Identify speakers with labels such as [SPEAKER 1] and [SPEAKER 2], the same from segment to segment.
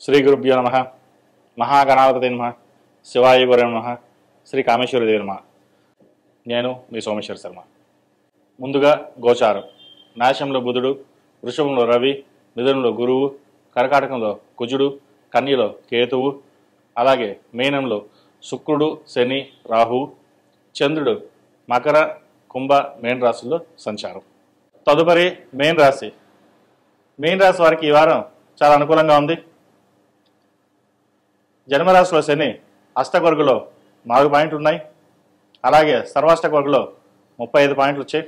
[SPEAKER 1] శ్రీ గురుభ్యో నమః. మహాగణాధిపతే నమః. శివాయ గురవే నమః. శ్రీ కామేశ్వరదేవి నమః. నేను మీ సోమేశ్వర శర్మ. ముందుగా గోచారం. మేషంలో బుధుడు, వృషభంలో రవి, మిథునంలో గురువు, కర్కాటకంలో కుజుడు, కన్యలో కేతువు, అలాగే మీనంలో శుక్రుడు, శని, రాహువు, చంద్రుడు మకర, కుంభ, మీన రాశుల్లో సంచారం. తదుపరి మీన రాశి. మీన రాశి వారికి ఈ వారం చాలా అనుకూలంగా ఉంది. జన్మరాశిలో శని అష్టవర్గులో 4 పాయింట్లు ఉన్నాయి. అలాగే సర్వాష్టవర్గులో 35 పాయింట్లు వచ్చాయి.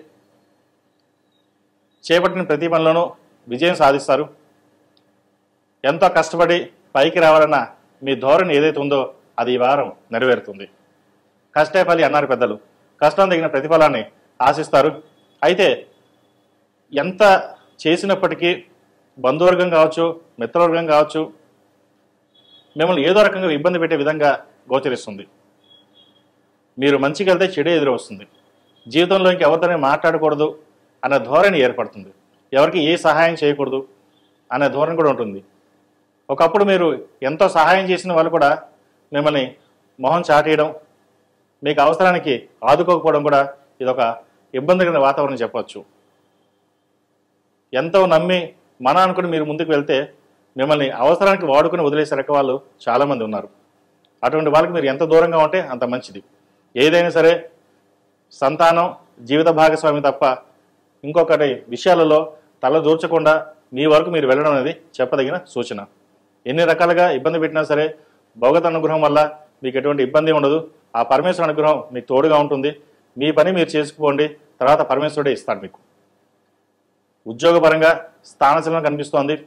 [SPEAKER 1] చేపట్టిన ప్రతి పనిలోనూ విజయం సాధిస్తారు. ఎంతో కష్టపడి పైకి రావాలన్న మీ ధోరణి ఏదైతే ఉందో అది ఈ వారం నెరవేరుతుంది. కష్టే ఫలి అన్నారు పెద్దలు. కష్టం తగిన ప్రతిఫలాన్ని ఆశిస్తారు. అయితే ఎంత చేసినప్పటికీ బంధువర్గం కావచ్చు, మిత్రవర్గం కావచ్చు, మిమ్మల్ని ఏదో రకంగా ఇబ్బంది పెట్టే విధంగా గోచరిస్తుంది. మీరు మంచికి వెళ్తే చెడు ఎదురు వస్తుంది. జీవితంలో ఇంకెవరితోనే మాట్లాడకూడదు అనే ధోరణి ఏర్పడుతుంది. ఎవరికి ఏ సహాయం చేయకూడదు అనే ధోరణి కూడా ఉంటుంది. ఒకప్పుడు మీరు ఎంతో సహాయం చేసిన వాళ్ళు కూడా మిమ్మల్ని మొహం చాటేయడం, మీకు అవసరానికి ఆదుకోకపోవడం కూడా ఇదొక ఇబ్బందికరమైన వాతావరణం చెప్పవచ్చు. ఎంతో నమ్మి మన అనుకుని మీరు ముందుకు వెళ్తే మిమ్మల్ని అవసరానికి వాడుకుని వదిలేసే రక వాళ్ళు చాలామంది ఉన్నారు. అటువంటి వాళ్ళకి మీరు ఎంత దూరంగా ఉంటే అంత మంచిది. ఏదైనా సరే సంతానం, జీవిత భాగస్వామి తప్ప ఇంకొకటి విషయాలలో తల దూర్చకుండా మీ వరకు మీరు వెళ్ళడం అనేది చెప్పదగిన సూచన. ఎన్ని రకాలుగా ఇబ్బంది పెట్టినా సరే భగవత్ అనుగ్రహం వల్ల మీకు ఎటువంటి ఇబ్బంది ఉండదు. ఆ పరమేశ్వర అనుగ్రహం మీకు తోడుగా ఉంటుంది. మీ పని మీరు చేసుకుపోండి, తర్వాత పరమేశ్వరుడే ఇస్తాడు మీకు. ఉద్యోగపరంగా స్థానశీలం కనిపిస్తోంది.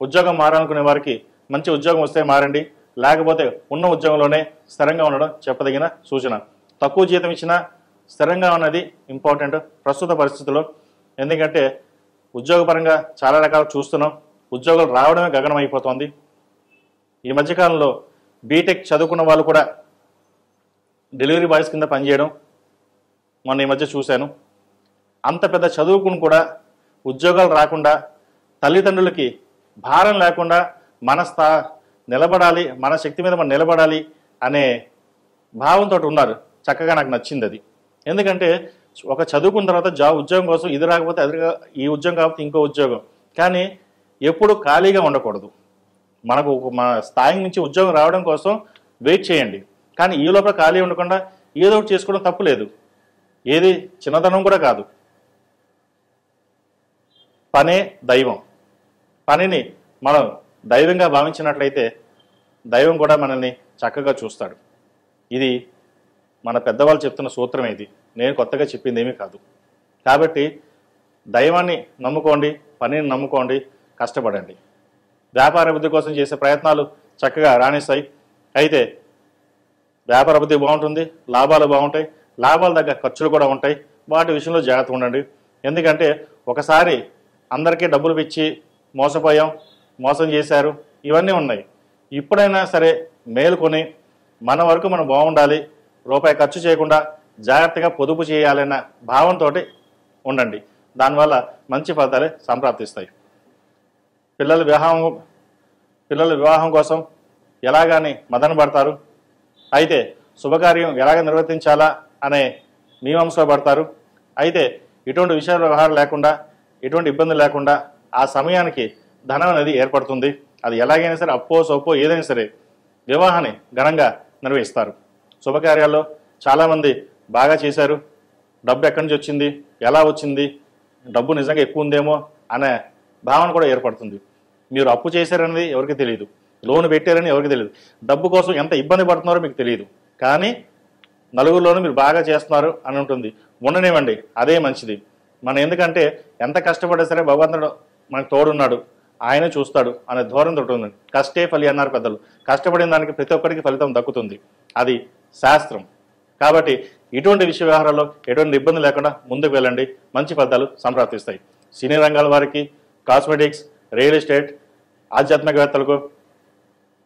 [SPEAKER 1] ఉద్యోగం మారాలనుకునే వారికి మంచి ఉద్యోగం వస్తే మారండి, లేకపోతే ఉన్న ఉద్యోగంలోనే స్థిరంగా ఉండడం చెప్పదగిన సూచన. తక్కువ జీతం ఇచ్చినా స్థిరంగా ఉన్నది ఇంపార్టెంట్ ప్రస్తుత పరిస్థితుల్లో. ఎందుకంటే ఉద్యోగపరంగా చాలా రకాలు చూస్తున్నాం. ఉద్యోగాలు రావడమే గగనం అయిపోతుంది. ఈ మధ్యకాలంలో బీటెక్ చదువుకున్న వాళ్ళు కూడా డెలివరీ బాయ్స్ కింద పనిచేయడం మొన్న ఈ మధ్య చూశాను. అంత పెద్ద చదువుకుని కూడా ఉద్యోగాలు రాకుండా తల్లిదండ్రులకి భారం లేకుండా మన నిలబడాలి, మన శక్తి మీద మనం నిలబడాలి అనే భావంతో ఉన్నారు. చక్కగా నాకు నచ్చింది అది. ఎందుకంటే ఒక చదువుకున్న తర్వాత ఉద్యోగం కోసం ఇది రాకపోతే అది, ఈ ఉద్యోగం కాకపోతే ఇంకో ఉద్యోగం, కానీ ఎప్పుడు ఖాళీగా ఉండకూడదు. మనకు మన స్థాయి నుంచి ఉద్యోగం రావడం కోసం వెయిట్ చేయండి. కానీ ఈ లోపల ఖాళీ ఉండకుండా ఏదో ఒకటి చేసుకోవడం తప్పు లేదు. ఏది చిన్నతనం కూడా కాదు. పనే దైవం. పనిని మనం దైవంగా భావించినట్లయితే దైవం కూడా మనల్ని చక్కగా చూస్తాడు. ఇది మన పెద్దవాళ్ళు చెప్తున్న సూత్రం. ఇది నేను కొత్తగా చెప్పింది ఏమీ కాదు. కాబట్టి దైవాన్ని నమ్ముకోండి, పనిని నమ్ముకోండి, కష్టపడండి. వ్యాపార అభివృద్ధి కోసం చేసే ప్రయత్నాలు చక్కగా రాణిస్తాయి. అయితే వ్యాపార అభివృద్ధి బాగుంటుంది, లాభాలు బాగుంటాయి, లాభాల దగ్గర ఖర్చులు కూడా ఉంటాయి. వాటి విషయంలో జాగ్రత్తగా ఉండండి. ఎందుకంటే ఒకసారి అందరికీ డబ్బులు పిచ్చి మోసపోయాం, మోసం చేశారు, ఇవన్నీ ఉన్నాయి. ఇప్పుడైనా సరే మేలుకొని మన వరకు మనం బాగుండాలి, రూపాయి ఖర్చు చేయకుండా జాగ్రత్తగా పొదుపు చేయాలన్న భావంతో ఉండండి. దానివల్ల మంచి ఫలితాలే సంప్రాప్తిస్తాయి. పిల్లల వివాహం కోసం ఎలాగాని మదన పడతారు. అయితే శుభకార్యం ఎలాగ నిర్వర్తించాలా అనే మీమాంసలో పడతారు. అయితే ఇటువంటి విషయాల వ్యవహారం లేకుండా, ఎటువంటి ఇబ్బంది లేకుండా ఆ సమయానికి ధనం అనేది ఏర్పడుతుంది. అది ఎలాగైనా సరే అప్పో సోపో ఏదైనా సరే వివాహాన్ని ఘనంగా నిర్వహిస్తారు. శుభకార్యాల్లో చాలామంది బాగా చేశారు, డబ్బు ఎక్కడి నుంచి వచ్చింది, ఎలా వచ్చింది, డబ్బు నిజంగా ఎక్కువ ఉందేమో అనే భావన కూడా ఏర్పడుతుంది. మీరు అప్పు చేశారనేది ఎవరికి తెలియదు, లోన్ పెట్టారని ఎవరికి తెలియదు, డబ్బు కోసం ఎంత ఇబ్బంది పడుతున్నారో మీకు తెలియదు. కానీ నలుగురిలోనూ మీరు బాగా చేస్తున్నారు అని ఉంటుంది. ఉండనివ్వండి, అదే మంచిది. మనం ఎందుకంటే ఎంత కష్టపడ్డా సరే భగవంతుడు మనకు తోడున్నాడు, ఆయన చూస్తాడు అనే ధోరణి ఉంటుంది. కష్టే ఫలి అన్నారు పెద్దలు. కష్టపడిన దానికి ప్రతి ఒక్కరికి ఫలితం దక్కుతుంది. అది శాస్త్రం. కాబట్టి ఇటువంటి విషయ వ్యవహారాల్లో ఎటువంటి ఇబ్బంది లేకుండా ముందుకు వెళ్ళండి, మంచి ఫలితాలు సంప్రాప్తిస్తాయి. సినీ రంగాల వారికి, కాస్మెటిక్స్, రియల్ ఎస్టేట్, ఆధ్యాత్మికవేత్తలకు,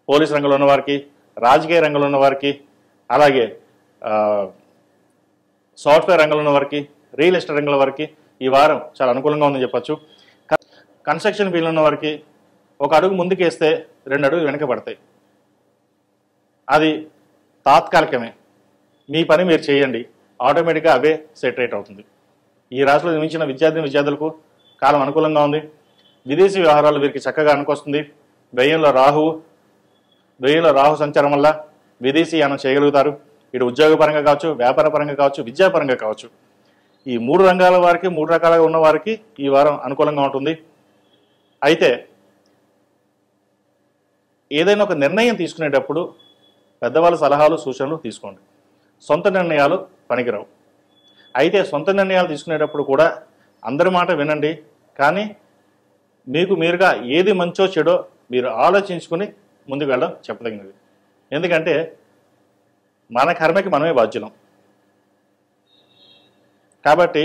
[SPEAKER 1] పోలీస్ రంగంలో ఉన్న వారికి, రాజకీయ రంగంలో ఉన్న వారికి, అలాగే సాఫ్ట్వేర్ రంగంలో ఉన్న వారికి, రియల్ ఎస్టేట్ రంగంలో వారికి ఈ వారం చాలా అనుకూలంగా ఉందని చెప్పచ్చు. కన్స్ట్రక్షన్ ఫీల్డ్ ఉన్న వారికి, ఒక అడుగు ముందుకేస్తే 2 అడుగులు వెనక పడతాయి. అది తాత్కాలికమే. మీ పని మీరు చేయండి, ఆటోమేటిక్గా అవే సెటరేట్ అవుతుంది. ఈ రాశిలో జన్మించిన విద్యార్థులకు కాలం అనుకూలంగా ఉంది. విదేశీ వ్యవహారాలు వీరికి చక్కగా అనుకొస్తుంది. వ్యయంలో రాహు సంచారం వల్ల విదేశీ యానం చేయగలుగుతారు. ఇటు ఉద్యోగపరంగా కావచ్చు, వ్యాపార పరంగా కావచ్చు, విద్యాపరంగా కావచ్చు. ఈ 3 రంగాల వారికి, 3 రకాలుగా ఉన్న వారికి ఈ వారం అనుకూలంగా ఉంటుంది. అయితే ఏదైనా ఒక నిర్ణయం తీసుకునేటప్పుడు పెద్దవాళ్ళ సలహాలు, సూచనలు తీసుకోండి. సొంత నిర్ణయాలు పనికిరావు. అయితే సొంత నిర్ణయాలు తీసుకునేటప్పుడు కూడా అందరి మాట వినండి. కానీ మీకు మీరుగా ఏది మంచో చెడో మీరు ఆలోచించుకుని ముందుకు వెళ్ళడం చెప్పదగినది. ఎందుకంటే మన కర్మకి మనమే బాధ్యులం. కాబట్టి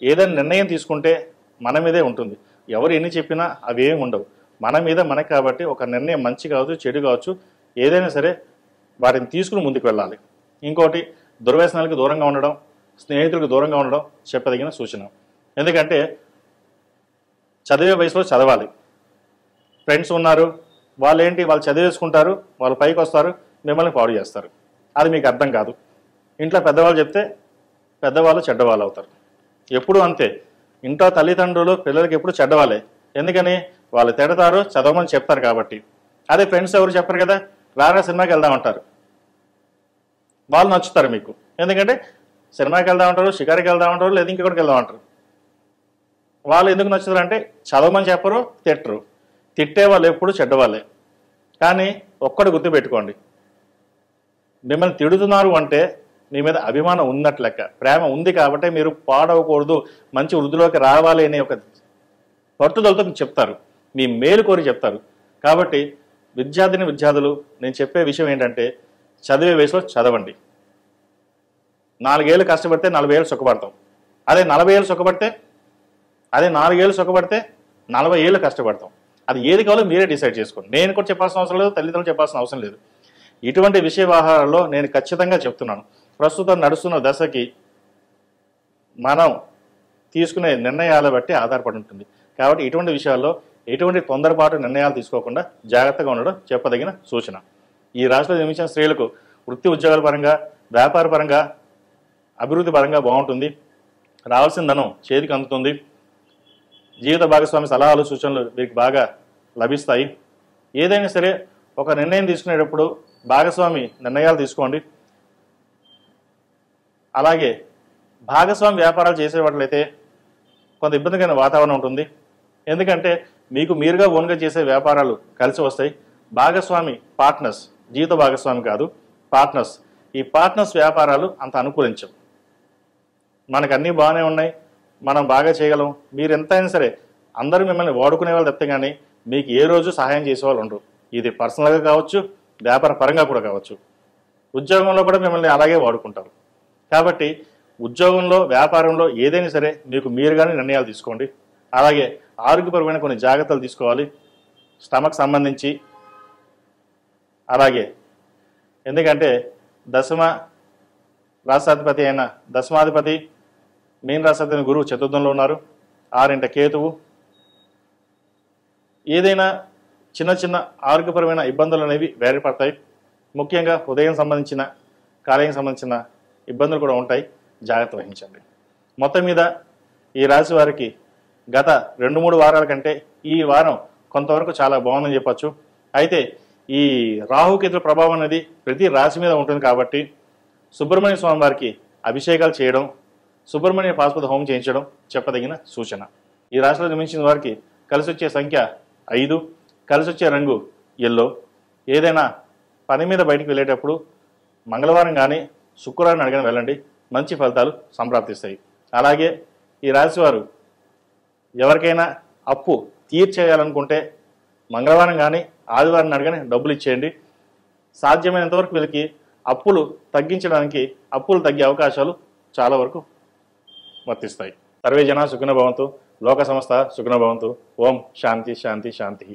[SPEAKER 1] ఏదైనా నిర్ణయం తీసుకుంటే మన మీదే ఉంటుంది. ఎవరు ఎన్ని చెప్పినా అవి ఏమి ఉండవు. మన మీద మనకి. కాబట్టి ఒక నిర్ణయం మంచి కావచ్చు, చెడు కావచ్చు, ఏదైనా సరే వాటిని తీసుకుని ముందుకు వెళ్ళాలి. ఇంకోటి, దుర్వ్యసనాలకు దూరంగా ఉండడం, స్నేహితులకు దూరంగా ఉండడం చెప్పదగిన సూచన. ఎందుకంటే చదివే వయసులో చదవాలి. ఫ్రెండ్స్ ఉన్నారు, వాళ్ళు చదివేసుకుంటారు, వాళ్ళు పైకి వస్తారు, మిమ్మల్ని పాడు చేస్తారు. అది మీకు అర్థం కాదు. ఇంట్లో పెద్దవాళ్ళు చెప్తే పెద్దవాళ్ళు చెడ్డవాళ్ళు అవుతారు. ఎప్పుడు అంతే. ఇంట్లో తల్లిదండ్రులు పిల్లలకి ఎప్పుడు చెడ్డవాళ్ళే. ఎందుకని? వాళ్ళు తిడతారు, చదవమని చెప్తారు కాబట్టి. అదే ఫ్రెండ్స్ ఎవరు చెప్పరు కదా, రారా సినిమాకి వెళ్దామంటారు. వాళ్ళు నచ్చుతారు మీకు. ఎందుకంటే సినిమాకి వెళ్దామంటారు, షికారికి వెళ్దామంటారు, లేదా ఇంకెక్కడికి వెళ్దామంటారు. వాళ్ళు ఎందుకు నచ్చుతారు అంటే చదవమని చెప్పరు, తిట్టరు. తిట్టే వాళ్ళు ఎప్పుడు చెడ్డవాళ్ళే. కానీ ఒక్కటి గుర్తుపెట్టుకోండి, మిమ్మల్ని తిడుతున్నారు అంటే మీ మీద అభిమానం ఉన్నట్టు లెక్క, ప్రేమ ఉంది కాబట్టి మీరు పాడవకూడదు, మంచి వృద్ధిలోకి రావాలి అనే ఒక పట్టుదలతో మీకు చెప్తారు, మీ మేలు కోరి చెప్తారు. కాబట్టి విద్యార్థులు నేను చెప్పే విషయం ఏంటంటే చదివే వయసులో చదవండి. 4 ఏళ్ళు కష్టపడితే 40 ఏళ్ళు సుఖపడతాం. అదే 40 ఏళ్ళు సుఖపడితే, అదే 4 ఏళ్ళు సుఖపడితే 40 ఏళ్ళు కష్టపడతాం. అది ఏది కావాలో మీరే డిసైడ్ చేసుకోండి. నేను కూడా చెప్పాల్సిన అవసరం లేదు, తల్లిదండ్రులు చెప్పాల్సిన అవసరం లేదు. ఇటువంటి విషయ వ్యవహారాల్లో నేను ఖచ్చితంగా చెప్తున్నాను. ప్రస్తుతం నడుస్తున్న దశకి మనం తీసుకునే నిర్ణయాల బట్టి ఆధారపడి ఉంటుంది. కాబట్టి ఇటువంటి విషయాల్లో ఎటువంటి తొందరపాటు నిర్ణయాలు తీసుకోకుండా జాగ్రత్తగా ఉండడం చెప్పదగిన సూచన. ఈ రాశిలో జన్మించిన స్త్రీలకు వృత్తి ఉద్యోగాల పరంగా, వ్యాపార పరంగా, అభివృద్ధి పరంగా బాగుంటుంది. రావాల్సిన ధనం చేతికి అందుతుంది. జీవిత భాగస్వామి సలహాలు, సూచనలు వీరికి బాగా లభిస్తాయి. ఏదైనా సరే ఒక నిర్ణయం తీసుకునేటప్పుడు భాగస్వామి నిర్ణయాలు తీసుకోండి. అలాగే భాగస్వామి వ్యాపారాలు చేసేవాళ్ళైతే కొంత ఇబ్బందికరమైన వాతావరణం ఉంటుంది. ఎందుకంటే మీకు మీరుగా ఓన్గా చేసే వ్యాపారాలు కలిసి వస్తాయి. భాగస్వామి, పార్ట్నర్స్, జీవిత భాగస్వామి కాదు, పార్ట్నర్స్, ఈ పార్ట్నర్స్ వ్యాపారాలు అంత అనుకూలించవు. మనకు అన్నీ బాగానే ఉన్నాయి, మనం బాగా చేయగలం, మీరు ఎంతైనా సరే అందరూ మిమ్మల్ని వాడుకునే వాళ్ళు తప్పితే కానీ మీకు ఏ రోజు సహాయం చేసేవాళ్ళు ఉండరు. ఇది పర్సనల్గా కావచ్చు, వ్యాపార పరంగా కూడా కావచ్చు. ఉద్యోగంలో కూడా మిమ్మల్ని అలాగే వాడుకుంటారు. కాబట్టి ఉద్యోగంలో, వ్యాపారంలో ఏదైనా సరే మీకు మీరుగానే నిర్ణయాలు తీసుకోండి. అలాగే ఆరోగ్యపరమైన కొన్ని జాగ్రత్తలు తీసుకోవాలి స్టమక్ సంబంధించి. అలాగే ఎందుకంటే దశమ రాష్ట్రాధిపతి అయిన దశమాధిపతి మీన రాష్ట్రాధిపతి గురువు చతుర్థంలో ఉన్నారు, 6 కేతువు. ఏదైనా చిన్న చిన్న ఆరోగ్యపరమైన ఇబ్బందులు అనేవి వేరుపడతాయి. ముఖ్యంగా హృదయం సంబంధించిన, కాలేయం సంబంధించిన ఇబ్బందులు కూడా ఉంటాయి. జాగ్రత్త వహించండి. మొత్తం మీద ఈ రాశి వారికి గత 2-3 వారాల కంటే ఈ వారం కొంతవరకు చాలా బాగుందని చెప్పచ్చు. అయితే ఈ రాహుకేతుల ప్రభావం అనేది ప్రతి రాశి మీద ఉంటుంది కాబట్టి సుబ్రహ్మణ్య స్వామి వారికి అభిషేకాలు చేయడం, సుబ్రహ్మణ్య పాశుపత హోమం చేయించడం చెప్పదగిన సూచన. ఈ రాశిలో జన్మించిన వారికి కలిసి వచ్చే సంఖ్య 5, కలిసి వచ్చే రంగు ఎల్లో. ఏదైనా పని మీద బయటికి వెళ్ళేటప్పుడు మంగళవారం కానీ శుక్రవారం అడిగిన వెళ్ళండి, మంచి ఫలితాలు సంప్రాప్తిస్తాయి. అలాగే ఈ రాశి వారు ఎవరికైనా అప్పు తీర్చేయాలనుకుంటే మంగళవారం కానీ ఆదివారం అడగని డబ్బులు ఇచ్చేయండి. సాధ్యమైనంతవరకు వీళ్ళకి అప్పులు తగ్గించడానికి, అప్పులు తగ్గే అవకాశాలు చాలా వరకు వర్తిస్తాయి. సర్వే జన సుఖినో భవంతు, లోక సమస్త సుఖినో భవంతు. ఓం శాంతి శాంతి శాంతి.